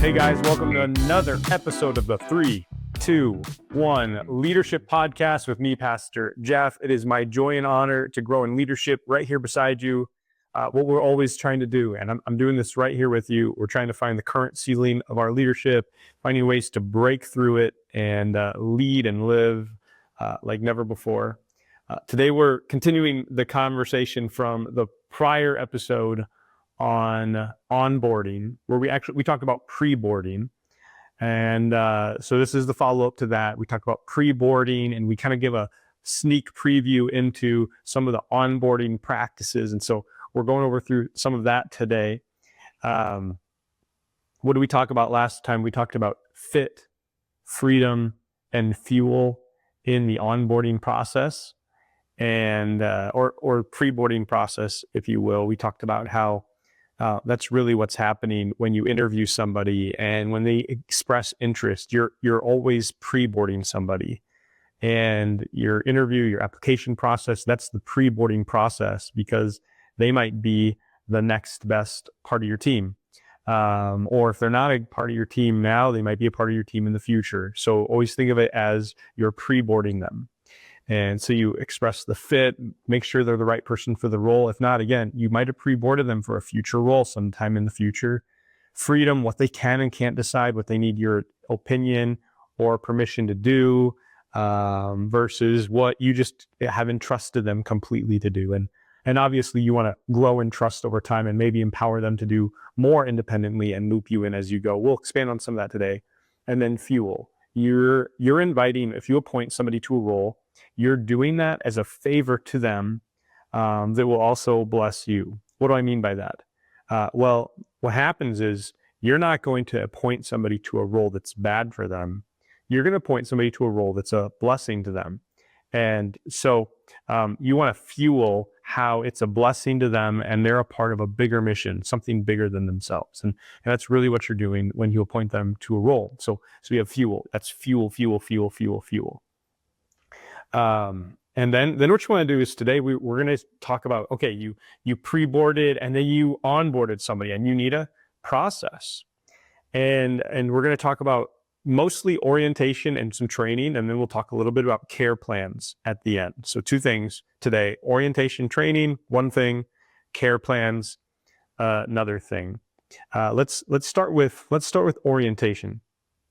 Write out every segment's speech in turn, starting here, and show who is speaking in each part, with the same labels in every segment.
Speaker 1: Hey guys, welcome to another episode of the 3, 2, 1 Leadership Podcast with me, Pastor Jeff. It is my joy and honor to grow in leadership right here beside you. What we're always trying to do, and I'm doing this right here with you. We're trying to find the current ceiling of our leadership, finding ways to break through it and lead and live like never before. Today we're continuing the conversation from the prior episode on onboarding, where we talked about pre-boarding. And so this is the follow-up to that. We talked about pre-boarding, and we kind of give a sneak preview into some of the onboarding practices. And so we're going over through some of that today. What did we talk about last time? We talked about fit, freedom, and fuel in the onboarding process, and or pre-boarding process, if you will. We talked about how that's really what's happening when you interview somebody, and when they express interest, you're always pre-boarding somebody. And your interview, your application process, that's the pre-boarding process, because they might be the next best part of your team. Or if they're not a part of your team now, they might be a part of your team in the future. So always think of it as you're pre-boarding them. And so you express the fit, make sure they're the right person for the role. If not, again, you might have pre-boarded them for a future role sometime in the future. Freedom, what they can and can't decide, what they need your opinion or permission to do, versus what you just have entrusted them completely to do. And obviously you want to grow in trust over time and maybe empower them to do more independently and loop you in as you go. We'll expand on some of that today. And then fuel. You're inviting, if you appoint somebody to a role, you're doing that as a favor to them that will also bless you. What do I mean by that? Well, what happens is you're not going to appoint somebody to a role that's bad for them. You're going to appoint somebody to a role that's a blessing to them. And so you want to fuel how it's a blessing to them and they're a part of a bigger mission, something bigger than themselves. And that's really what you're doing when you appoint them to a role. So we have fuel. That's fuel. And then what you want to do is today we're going to talk about, okay, you pre-boarded and then you onboarded somebody and you need a process. And we're going to talk about mostly orientation and some training, and then we'll talk a little bit about care plans at the end. So 2 things today: orientation, training, one thing; care plans, another thing. Let's start with orientation.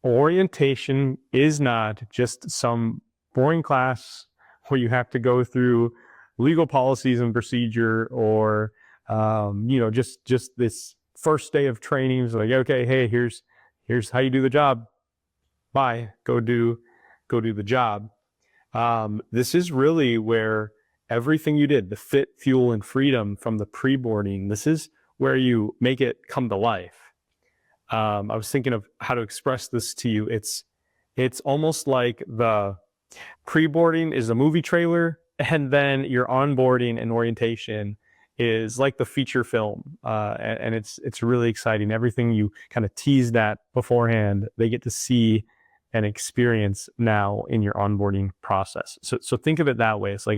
Speaker 1: Orientation is not just some boring class where you have to go through legal policies and procedure, or just this first day of training. It's like, okay, hey, here's how you do the job. Bye. Go do the job. This is really where everything you did, the fit, fuel, and freedom from the pre-boarding, this is where you make it come to life. I was thinking of how to express this to you. It's almost like the pre-boarding is a movie trailer, and then your onboarding and orientation is like the feature film. And it's really exciting. Everything you kind of teased at beforehand, they get to see and experience now in your onboarding process. So think of it that way. It's like,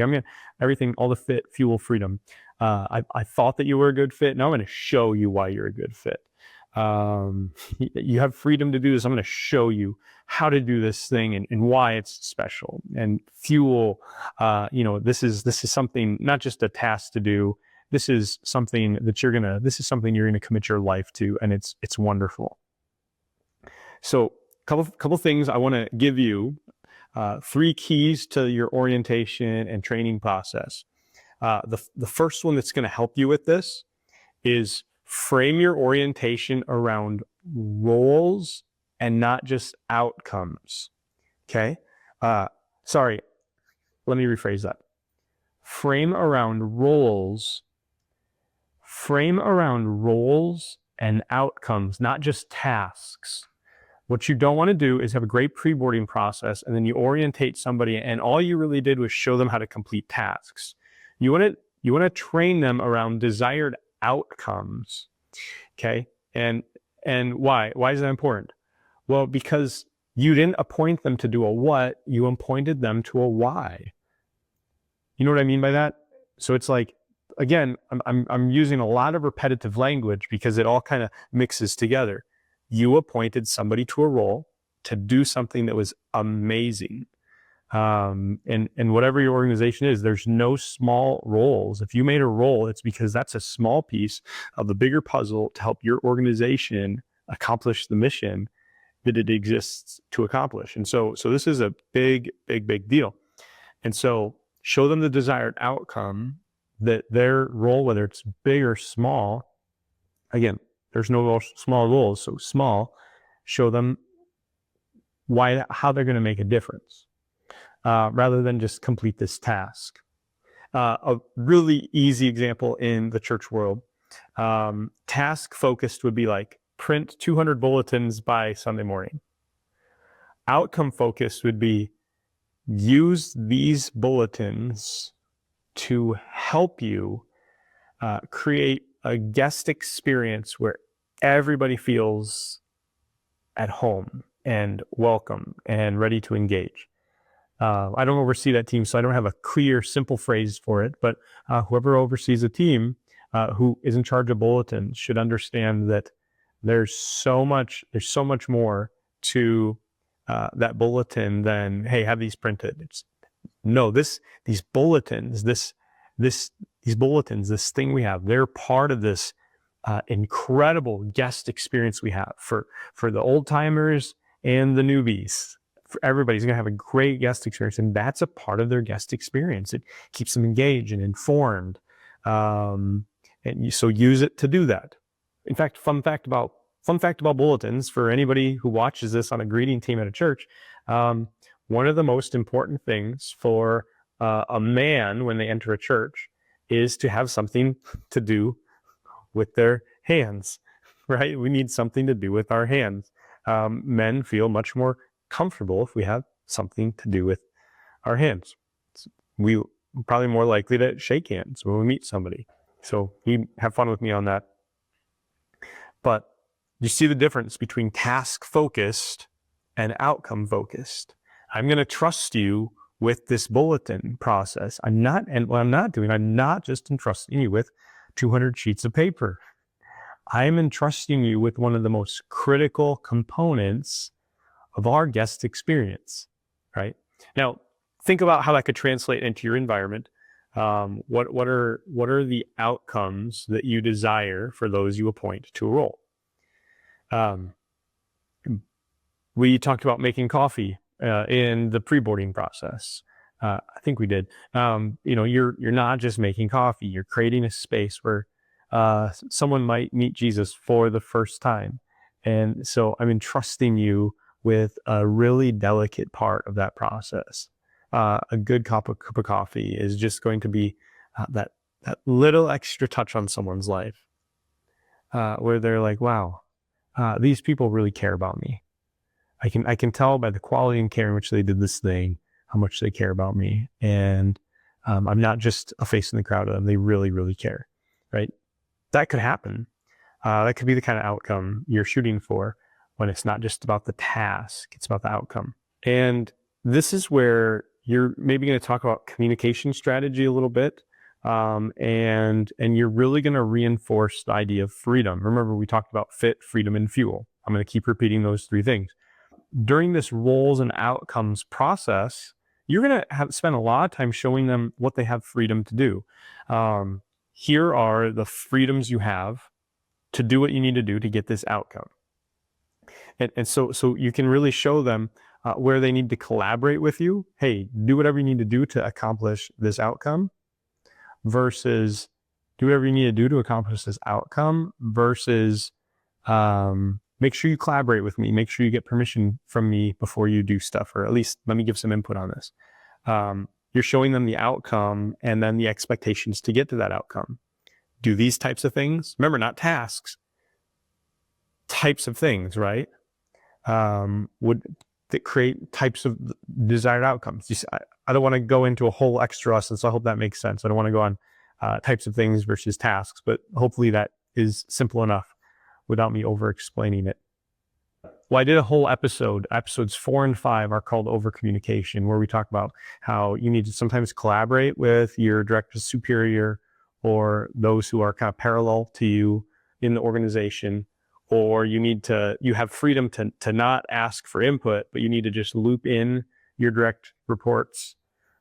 Speaker 1: everything, all the fit, fuel, freedom. I thought that you were a good fit. Now I'm going to show you why you're a good fit. You have freedom to do this. I'm going to show you how to do this thing and why it's special. And fuel, this is something, not just a task to do. This is something that you're going to commit your life to, and it's wonderful. So couple things I want to give you, 3 keys to your orientation and training process. The first one that's going to help you with this is frame your orientation around roles and not just outcomes. Okay? Sorry, let me rephrase that. Frame around roles and outcomes, not just tasks. What you don't want to do is have a great pre-boarding process and then you orientate somebody and all you really did was show them how to complete tasks. You want to train them around desired outcomes. Okay? And why? Why is that important? Well, because you didn't appoint them to do a what, you appointed them to a why. You know what I mean by that? So it's like, again, I'm using a lot of repetitive language because it all kind of mixes together. you appointed somebody to a role to do something that was amazing. And whatever your organization is, there's no small roles. If you made a role, it's because that's a small piece of the bigger puzzle to help your organization accomplish the mission that it exists to accomplish. And so this is a big deal. And so show them the desired outcome that their role, whether it's big or small, again, there's no small roles, so small, show them how they're going to make a difference, rather than just complete this task. A really easy example in the church world, task focused would be like print 200 bulletins by Sunday morning. Outcome focused would be use these bulletins to help you create a guest experience where everybody feels at home and welcome and ready to engage. I don't oversee that team, so I don't have a clear, simple phrase for it, but whoever oversees a team who is in charge of bulletins should understand that there's so much more to that bulletin than, hey, have these printed. These bulletins, this thing we have, they're part of this incredible guest experience we have for the old timers and the newbies. For everybody's going to have a great guest experience, and that's a part of their guest experience. It keeps them engaged and informed, so use it to do that. In fact, fun fact about bulletins for anybody who watches this on a greeting team at a church. One of the most important things for a man when they enter a church is to have something to do with their hands, right? We need something to do with our hands. Men feel much more comfortable if we have something to do with our hands. We're probably more likely to shake hands when we meet somebody. So you have fun with me on that. But you see the difference between task focused and outcome focused. I'm going to trust you with this bulletin process. I'm not just entrusting you with 200 sheets of paper. I'm entrusting you with one of the most critical components of our guest experience, right? Now, think about how that could translate into your environment. What are the outcomes that you desire for those you appoint to a role? We talked about making coffee in the pre-boarding process. I think we did. You're not just making coffee. You're creating a space where someone might meet Jesus for the first time. And so I'm entrusting you with a really delicate part of that process. A good cup of coffee is just going to be that little extra touch on someone's life, where they're like, wow, these people really care about me. I can tell by the quality and care in which they did this thing, how much they care about me. And I'm not just a face in the crowd of them. They really, really care, right? That could happen. That could be the kind of outcome you're shooting for when it's not just about the task, it's about the outcome. And this is where you're maybe going to talk about communication strategy a little bit. And you're really going to reinforce the idea of freedom. Remember, we talked about fit, freedom, and fuel. I'm going to keep repeating those three things. During this roles and outcomes process, you're going to spend a lot of time showing them what they have freedom to do. Here are the freedoms you have to do what you need to do to get this outcome. And so you can really show them where they need to collaborate with you. Hey, do whatever you need to do to accomplish this outcome, versus do whatever you need to do to accomplish this outcome, versus make sure you collaborate with me. Make sure you get permission from me before you do stuff, or at least let me give some input on this. You're showing them the outcome and then the expectations to get to that outcome. Do these types of things. Remember, not tasks, types of things, right? Would that create types of desired outcomes? I don't want to go into a whole extra lesson, so I hope that makes sense. I don't want to go on types of things versus tasks, but hopefully that is simple enough without me over explaining it. Well, I did a whole episodes 4 and 5 are called over communication, where we talk about how you need to sometimes collaborate with your direct superior or those who are kind of parallel to you in the organization, or you have freedom to not ask for input, but you need to just loop in your direct reports,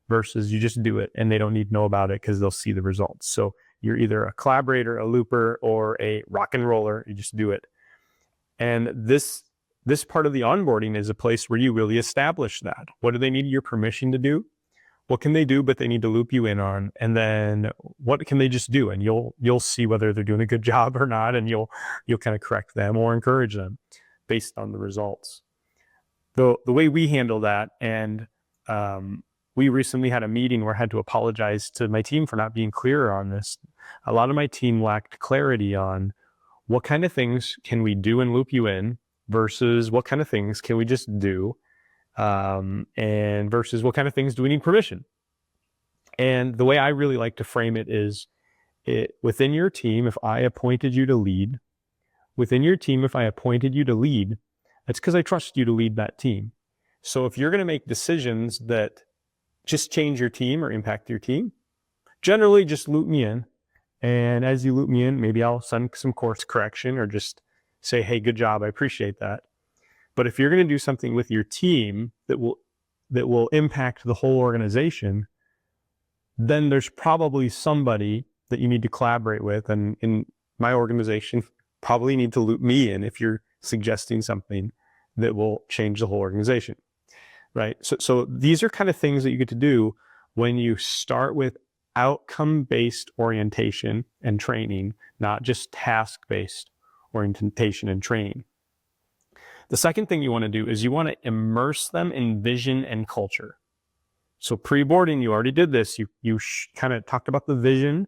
Speaker 1: versus you just do it and they don't need to know about it because they'll see the results. So you're either a collaborator, a looper, or a rock and roller. You just do it. And this part of the onboarding is a place where you really establish that. What do they need your permission to do? What can they do, but they need to loop you in on? And then what can they just do? And you'll see whether they're doing a good job or not, and you'll kind of correct them or encourage them based on the results. The way we handle that, and we recently had a meeting where I had to apologize to my team for not being clearer on this. A lot of my team lacked clarity on what kind of things can we do and loop you in versus what kind of things can we just do, and versus what kind of things do we need permission. And the way I really like to frame it is, within your team, if I appointed you to lead, that's because I trust you to lead that team. So if you're going to make decisions that just change your team or impact your team, generally just loop me in. And as you loop me in, maybe I'll send some course correction or just say, hey, good job, I appreciate that. But if you're going to do something with your team that will impact the whole organization, then there's probably somebody that you need to collaborate with. And in my organization, probably need to loop me in if you're suggesting something that will change the whole organization, right? So these are kind of things that you get to do when you start with outcome-based orientation and training, not just task-based orientation and training. The second thing you want to do is you want to immerse them in vision and culture. So pre-boarding, you already did this. You kind of talked about the vision.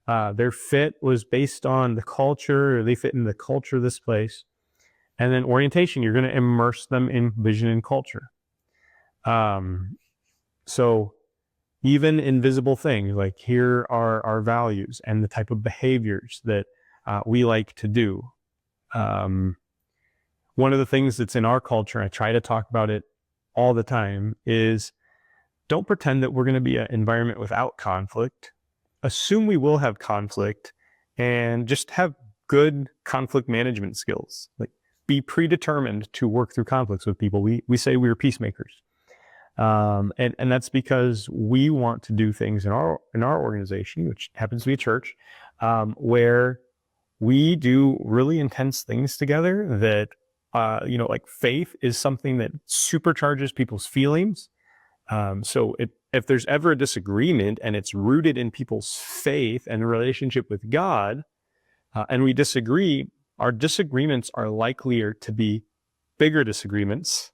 Speaker 1: Their fit was based on the culture, or they fit in the culture of this place. And then orientation, you're going to immerse them in vision and culture. So even invisible things, like here are our values and the type of behaviors that we like to do. One of the things that's in our culture, I try to talk about it all the time, is don't pretend that we're going to be an environment without conflict. Assume we will have conflict, and just have good conflict management skills. Like, be predetermined to work through conflicts with people. We say we're peacemakers. And that's because we want to do things in our organization, which happens to be a church, where we do really intense things together that, like faith is something that supercharges people's feelings. So if there's ever a disagreement and it's rooted in people's faith and relationship with God, and we disagree, our disagreements are likelier to be bigger disagreements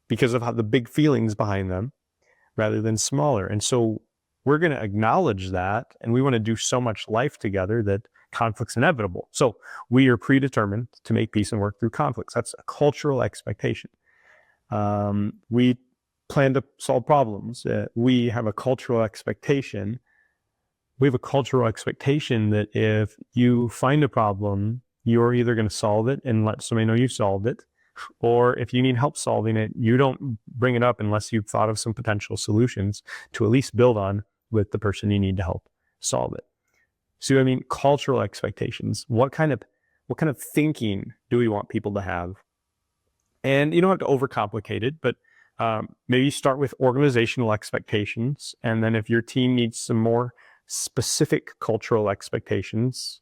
Speaker 1: because of how the big feelings behind them, rather than smaller. And so we're going to acknowledge that, and we want to do so much life together that conflict's inevitable. So we are predetermined to make peace and work through conflicts. That's a cultural expectation. We plan to solve problems. We have a cultural expectation. We have a cultural expectation that if you find a problem, you're either going to solve it and let somebody know you solved it, or if you need help solving it, you don't bring it up unless you've thought of some potential solutions to at least build on with the person you need to help solve it. So, I mean, cultural expectations. What kind of thinking do we want people to have? And you don't have to overcomplicate it, but maybe start with organizational expectations. And then if your team needs some more specific cultural expectations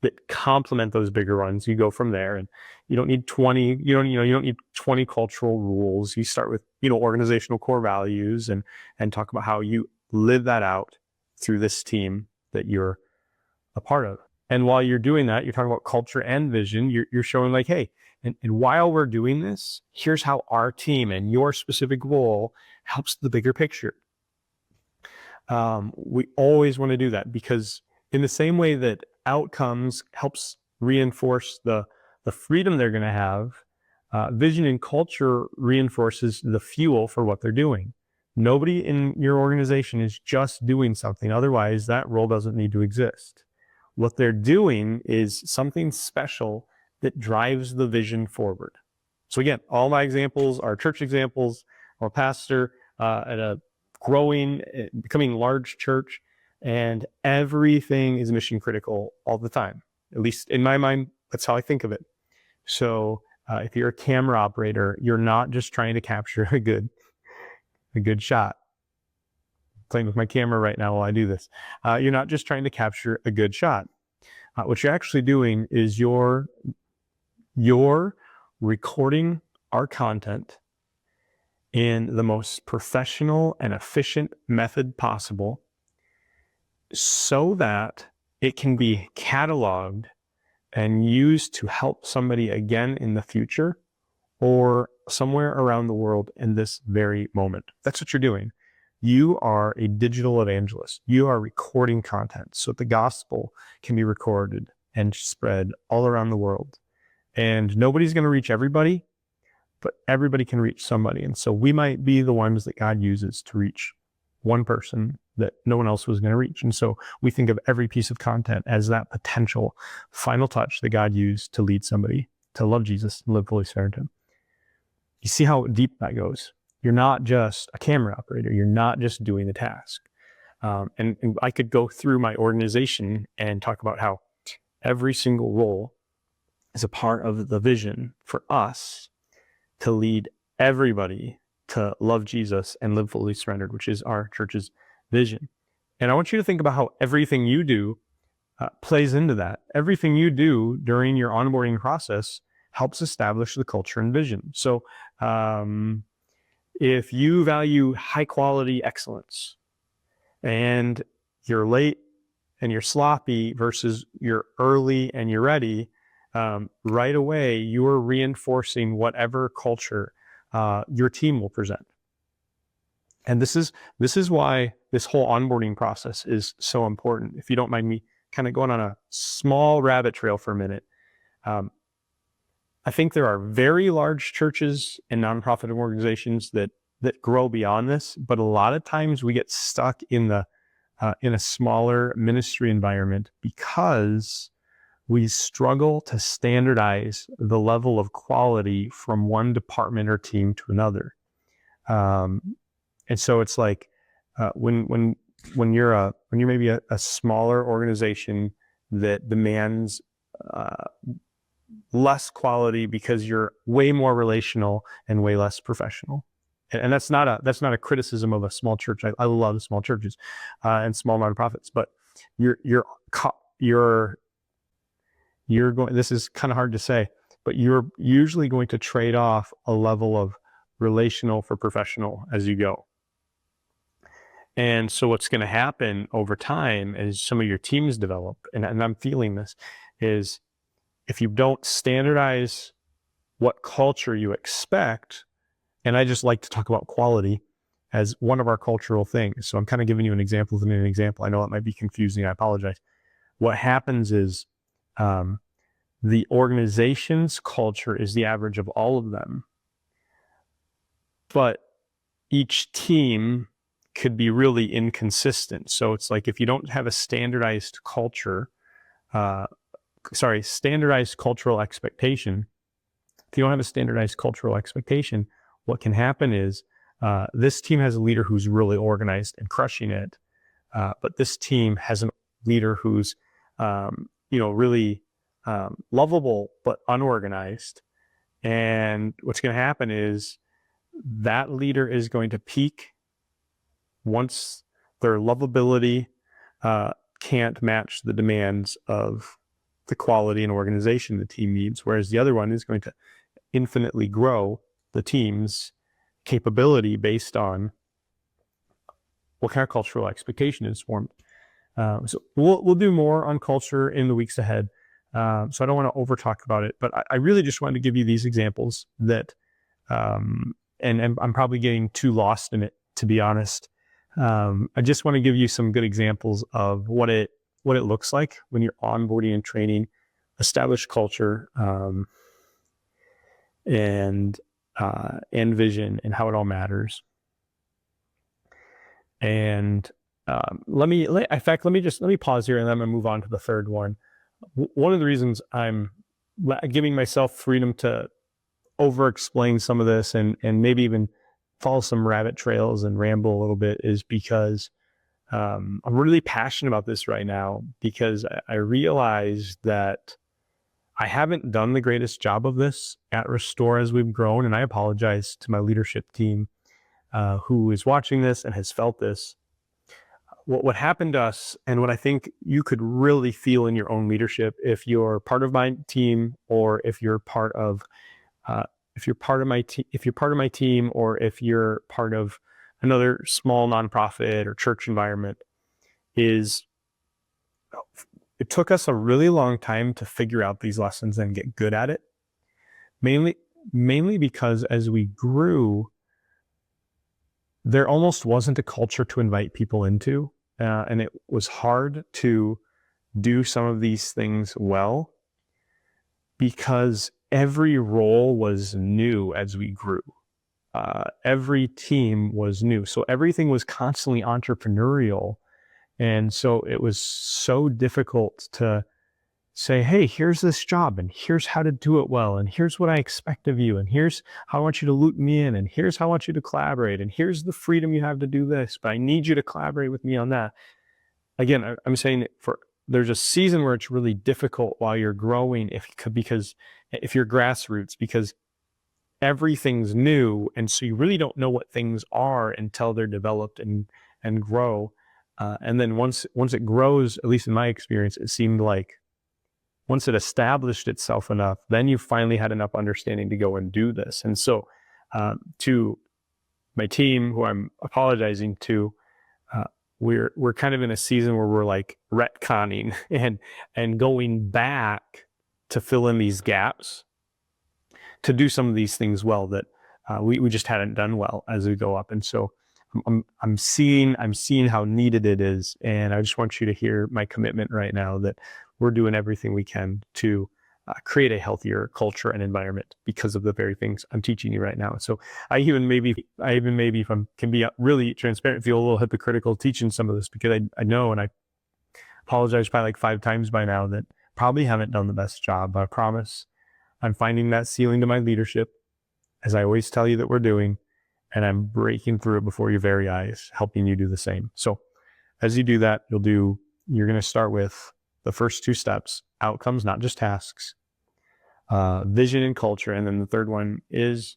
Speaker 1: that complement those bigger ones, you go from there. And you don't need 20, you don't need 20 cultural rules. You start with, organizational core values and talk about how you live that out through this team that you're a part of. And while you're doing that, you're talking about culture and vision. You're showing like, hey, and while we're doing this, here's how our team and your specific role helps the bigger picture. We always want to do that, because in the same way that outcomes helps reinforce the freedom they're going to have, vision and culture reinforces the fuel for what they're doing. Nobody in your organization is just doing something. Otherwise, that role doesn't need to exist. What they're doing is something special that drives the vision forward. So again, all my examples are church examples. I'm a pastor at a growing, becoming large church, and everything is mission critical all the time. At least in my mind, that's how I think of it. So if you're a camera operator, you're not just trying to capture a good shot. I'm playing with my camera right now while I do this. You're not just trying to capture a good shot. What you're actually doing is you're recording our content in the most professional and efficient method possible so that it can be cataloged and used to help somebody again in the future or somewhere around the world in this very moment. That's what you're doing. You are a digital evangelist. You are recording content so that the gospel can be recorded and spread all around the world. And nobody's going to reach everybody, but everybody can reach somebody. And so we might be the ones that God uses to reach one person that no one else was going to reach. And so we think of every piece of content as that potential final touch that God used to lead somebody to love Jesus and live fully surrendered to him. You see how deep that goes. You're not just a camera operator. You're not just doing the task. And I could go through my organization and talk about how every single role is a part of the vision for us to lead everybody to love Jesus and live fully surrendered, which is our church's vision. And I want you to think about how everything you do plays into that. Everything you do during your onboarding process helps establish the culture and vision. So if you value high quality excellence and you're late and you're sloppy versus you're early and you're ready, right away, you are reinforcing whatever culture your team will present. And this is why this whole onboarding process is so important. If you don't mind me kind of going on a small rabbit trail for a minute, I think there are very large churches and nonprofit organizations that grow beyond this, but a lot of times we get stuck in a smaller ministry environment because we struggle to standardize the level of quality from one department or team to another. And so it's like when you're maybe a smaller organization that demands less quality because you're way more relational and way less professional. And that's not a criticism of a small church. I love small churches and small nonprofits, but you're going, this is kind of hard to say, but you're usually going to trade off a level of relational for professional as you go. And so what's going to happen over time as some of your teams develop, and I'm feeling this, is if you don't standardize what culture you expect, and I just like to talk about quality as one of our cultural things. So I'm kind of giving you an example within an example. I know it might be confusing. I apologize. What happens is the organization's culture is the average of all of them, but each team could be really inconsistent. So it's like if you don't have a standardized culture, standardized cultural expectation, if you don't have a standardized cultural expectation, what can happen is this team has a leader who's really organized and crushing it, but this team has a leader who's really lovable but unorganized. And what's going to happen is that leader is going to peak once their lovability can't match the demands of the quality and organization the team needs, whereas the other one is going to infinitely grow the team's capability based on what kind of cultural expectation is formed. So we'll do more on culture in the weeks ahead. So I don't want to over talk about it, but I really just wanted to give you these examples that, and I'm probably getting too lost in it, to be honest. I just want to give you some good examples of what it looks like when you're onboarding and training, establish culture, and vision, and how it all matters. And let me pause here, and then I'm gonna move on to the third one. One of the reasons I'm giving myself freedom to over-explain some of this and maybe even follow some rabbit trails and ramble a little bit is because I'm really passionate about this right now, because I realize that I haven't done the greatest job of this at Restore as we've grown, and I apologize to my leadership team who is watching this and has felt this. What happened to us, and what I think you could really feel in your own leadership, if you're part of my team, or if you're part of my team, or if you're part of another small nonprofit or church environment, is it took us a really long time to figure out these lessons and get good at it. Mainly because as we grew, there almost wasn't a culture to invite people into, and it was hard to do some of these things well because every role was new as we grew. Every team was new. So everything was constantly entrepreneurial. And so it was so difficult to say, hey, here's this job, and here's how to do it well, and here's what I expect of you, and here's how I want you to loop me in, and here's how I want you to collaborate, and here's the freedom you have to do this, but I need you to collaborate with me on that. Again, I'm saying there's a season where it's really difficult while you're growing, because if you're grassroots, because everything's new, and so you really don't know what things are until they're developed and grow. And then once it grows, at least in my experience, it seemed like once it established itself enough, then you finally had enough understanding to go and do this. And so to my team, who I'm apologizing to, we're kind of in a season where we're like retconning and going back to fill in these gaps, to do some of these things well that we just hadn't done well as we go up. And so I'm seeing how needed it is, and I just want you to hear my commitment right now that we're doing everything we can to create a healthier culture and environment because of the very things I'm teaching you right now. So I even maybe, if I can be really transparent, feel a little hypocritical teaching some of this, because I know, and I apologize probably like 5 times by now, that probably haven't done the best job. But I promise I'm finding that ceiling to my leadership, as I always tell you that we're doing, and I'm breaking through it before your very eyes, helping you do the same. So as you do that, you're going to start with the first 2 steps: outcomes, not just tasks, vision and culture. And then the third one is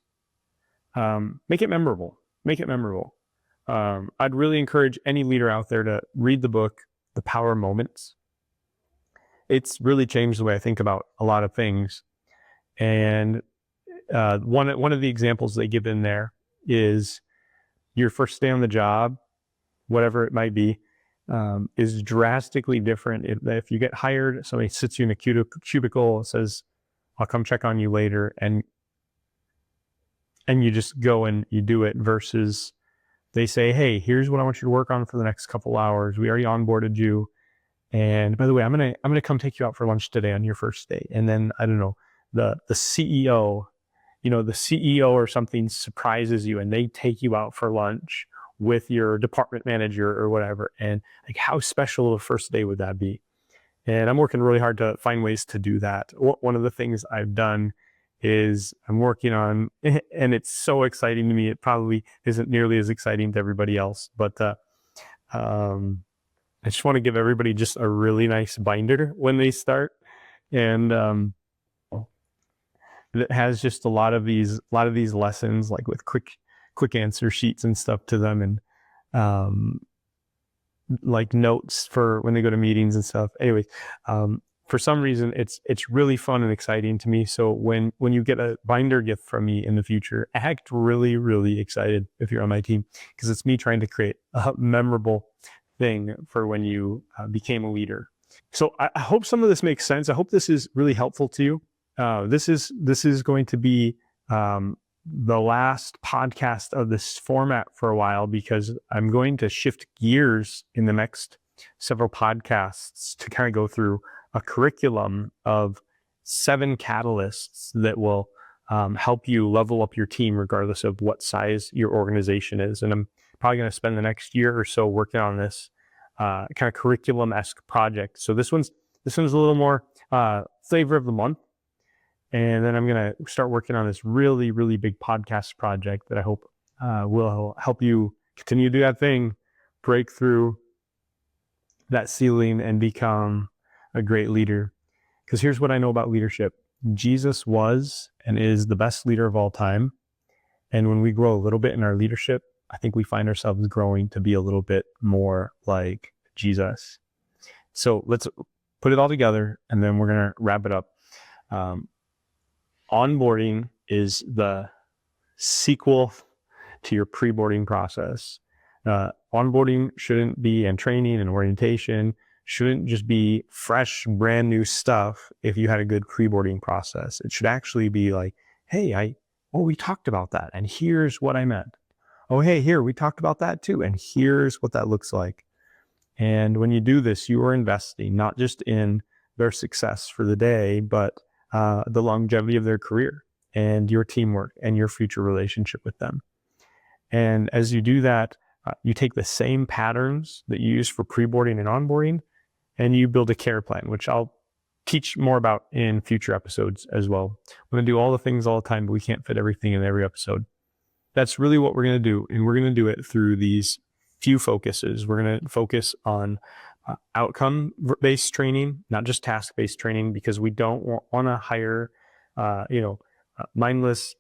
Speaker 1: make it memorable. Make it memorable. I'd really encourage any leader out there to read the book, The Power Moments. It's really changed the way I think about a lot of things. And one of the examples they give in there is your first day on the job, whatever it might be, is drastically different. If you get hired, somebody sits you in a cubicle, says, I'll come check on you later, and you just go and you do it, versus they say, hey, here's what I want you to work on for the next couple hours. We already onboarded you. And by the way, I'm gonna come take you out for lunch today on your first day. And then, I don't know, the CEO, the CEO or something surprises you, and they take you out for lunch with your department manager or whatever. And like, how special of a first day would that be? And I'm working really hard to find ways to do that. One of the things I've done is I'm working on, and it's so exciting to me, it probably isn't nearly as exciting to everybody else, but I just want to give everybody just a really nice binder when they start. And that has just a lot of these lessons, like with quick answer sheets and stuff to them, and like notes for when they go to meetings and stuff. Anyways, for some reason, it's really fun and exciting to me. So when you get a binder gift from me in the future, act really, really excited if you're on my team, because it's me trying to create a memorable thing for when you became a leader. So I hope some of this makes sense. I hope this is really helpful to you. This is going to be the last podcast of this format for a while, because I'm going to shift gears in the next several podcasts to kind of go through a curriculum of 7 catalysts that will help you level up your team regardless of what size your organization is. And I'm probably going to spend the next year or so working on this kind of curriculum-esque project. So this one's a little more flavor of the month. And then I'm going to start working on this really, really big podcast project that I hope will help you continue to do that thing, break through that ceiling, and become a great leader. Because here's what I know about leadership. Jesus was and is the best leader of all time. And when we grow a little bit in our leadership, I think we find ourselves growing to be a little bit more like Jesus. So let's put it all together, and then we're going to wrap it up. Onboarding is the sequel to your pre-boarding process. Onboarding shouldn't be, and training and orientation shouldn't just be fresh, brand new stuff if you had a good pre-boarding process. It should actually be like, hey, we talked about that, and here's what I meant. Oh, hey, here, we talked about that too, and here's what that looks like. And when you do this, you are investing not just in their success for the day, but the longevity of their career and your teamwork and your future relationship with them. And as you do that, you take the same patterns that you use for pre-boarding and onboarding, and you build a care plan, which I'll teach more about in future episodes as well. We're going to do all the things all the time, but we can't fit everything in every episode. That's really what we're going to do. And we're going to do it through these few focuses. We're going to focus on outcome-based training, not just task-based training, because we don't want to hire, mindless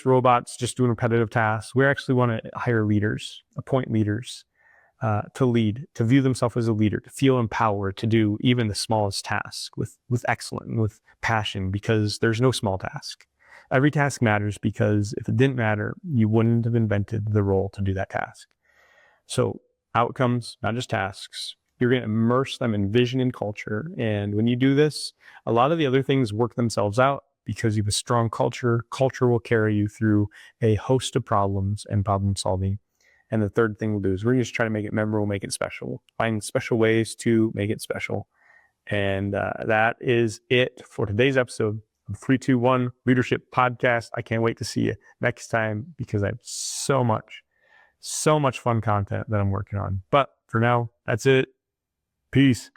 Speaker 1: robots just doing repetitive tasks. We actually want to hire leaders, appoint leaders to lead, to view themselves as a leader, to feel empowered to do even the smallest task with excellence and with passion, because there's no small task. Every task matters, because if it didn't matter, you wouldn't have invented the role to do that task. So outcomes, not just tasks. You're going to immerse them in vision and culture. And when you do this, a lot of the other things work themselves out, because you have a strong culture. Culture will carry you through a host of problems and problem solving. And the third thing we'll do is we're just try to make it memorable, make it special, find special ways to make it special. And that is it for today's episode of 321 Leadership Podcast. I can't wait to see you next time, because I have so much fun content that I'm working on. But for now, that's it. Peace.